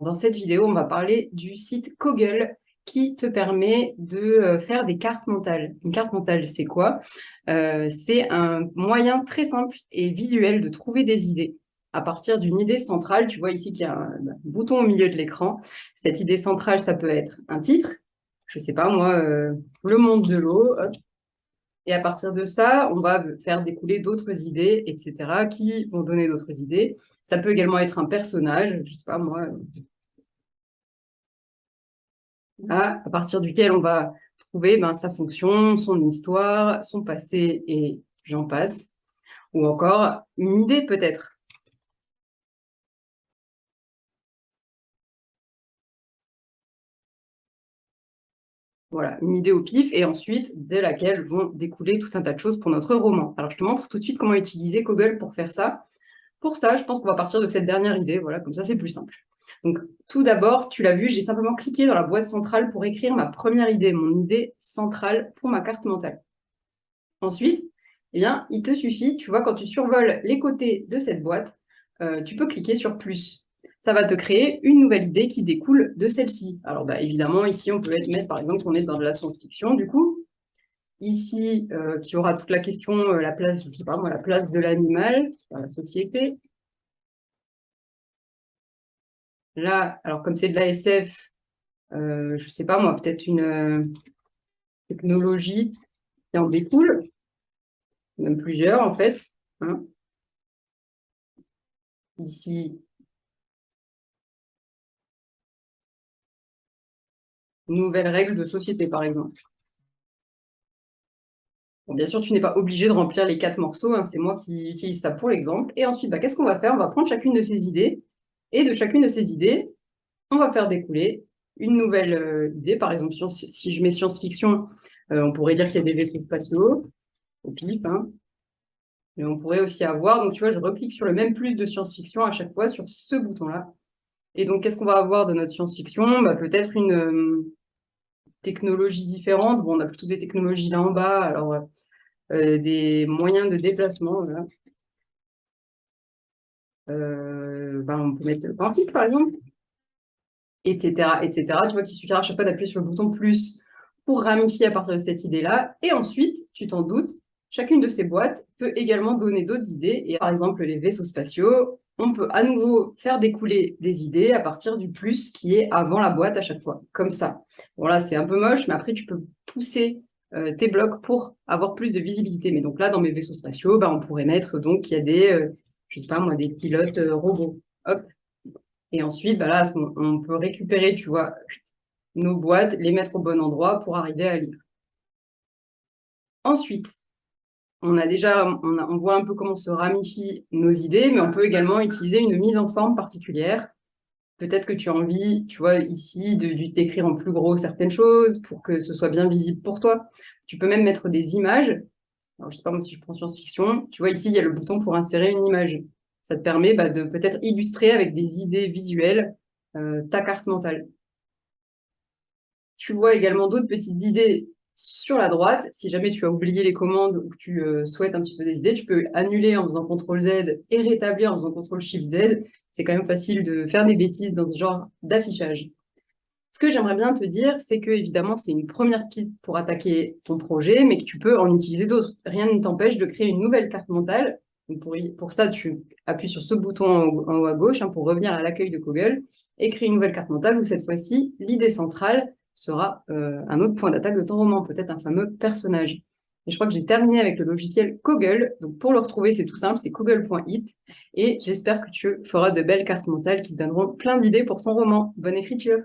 Dans cette vidéo, on va parler du site Kogel qui te permet de faire des cartes mentales. Une carte mentale, c'est quoi? C'est un moyen très simple et visuel de trouver des idées à partir d'une idée centrale. Tu vois ici qu'il y a un bouton au milieu de l'écran. Cette idée centrale, ça peut être un titre, je sais pas moi, le monde de l'eau. Et à partir de ça, on va faire découler d'autres idées, etc., qui vont donner d'autres idées. Ça peut également être un personnage, je sais pas moi, à partir duquel on va trouver sa fonction, son histoire, son passé et j'en passe. Ou encore une idée peut-être. Voilà, une idée au pif et ensuite de laquelle vont découler tout un tas de choses pour notre roman. Alors je te montre tout de suite comment utiliser Kogel pour faire ça. Pour ça, je pense qu'on va partir de cette dernière idée, voilà, comme ça c'est plus simple. Donc tout d'abord, tu l'as vu, j'ai simplement cliqué dans la boîte centrale pour écrire ma première idée, mon idée centrale pour ma carte mentale. Ensuite, eh bien, il te suffit, tu vois, quand tu survoles les côtés de cette boîte, tu peux cliquer sur plus. Ça va te créer une nouvelle idée qui découle de celle-ci. Alors, évidemment, ici, on peut mettre, par exemple, qu'on est dans de la science-fiction, du coup. Ici, qui aura toute la question, la place, je sais pas moi, la place de l'animal dans la société. Là, alors comme c'est de la SF, je sais pas moi, peut-être une technologie qui en découle, même plusieurs en fait. Hein. Ici, nouvelles règles de société, par exemple. Bon, bien sûr, tu n'es pas obligé de remplir les 4 morceaux, hein, c'est moi qui utilise ça pour l'exemple. Et ensuite, qu'est-ce qu'on va faire? On va prendre chacune de ces idées, et de chacune de ces idées, on va faire découler une nouvelle idée. Par exemple, si je mets science-fiction, on pourrait dire qu'il y a des vaisseaux spatiaux, au pif, hein. Mais on pourrait aussi avoir, donc tu vois, je reclique sur le même plus de science-fiction à chaque fois sur ce bouton-là. Et donc, qu'est-ce qu'on va avoir de notre science-fiction? Peut-être une technologie différente. Bon, on a plutôt des technologies là en bas, alors des moyens de déplacement. Voilà. On peut mettre le quantique, par exemple, etc., etc. Tu vois qu'il suffira à chaque fois d'appuyer sur le bouton plus pour ramifier à partir de cette idée-là. Et ensuite, tu t'en doutes, chacune de ces boîtes peut également donner d'autres idées. Et par exemple, les vaisseaux spatiaux, on peut à nouveau faire découler des idées à partir du plus qui est avant la boîte à chaque fois, comme ça. Bon là, c'est un peu moche, mais après, tu peux pousser tes blocs pour avoir plus de visibilité. Mais donc là, dans mes vaisseaux spatiaux, on pourrait mettre donc qu'il y a des, je sais pas moi, des pilotes robots. Hop. Et ensuite, là, on peut récupérer, tu vois, nos boîtes, les mettre au bon endroit pour arriver à lire. Ensuite, on voit un peu comment se ramifient nos idées, mais on peut également utiliser une mise en forme particulière. Peut-être que tu as envie, tu vois, ici, d'écrire en plus gros certaines choses pour que ce soit bien visible pour toi. Tu peux même mettre des images. Alors, je sais pas, moi, si je prends science-fiction, tu vois, ici, il y a le bouton pour insérer une image. Ça te permet de peut-être illustrer avec des idées visuelles ta carte mentale. Tu vois également d'autres petites idées sur la droite. Si jamais tu as oublié les commandes ou que tu souhaites un petit peu des idées, tu peux annuler en faisant CTRL-Z et rétablir en faisant CTRL-SHIFT-Z. C'est quand même facile de faire des bêtises dans ce genre d'affichage. Ce que j'aimerais bien te dire, c'est que évidemment, c'est une première piste pour attaquer ton projet, mais que tu peux en utiliser d'autres. Rien ne t'empêche de créer une nouvelle carte mentale. Donc pour ça, tu appuies sur ce bouton en haut à gauche pour revenir à l'accueil de Google et créer une nouvelle carte mentale où cette fois-ci, l'idée centrale sera un autre point d'attaque de ton roman, peut-être un fameux personnage. Et je crois que j'ai terminé avec le logiciel Kogel. Donc pour le retrouver, c'est tout simple, c'est kogel.it. Et j'espère que tu feras de belles cartes mentales qui te donneront plein d'idées pour ton roman. Bonne écriture!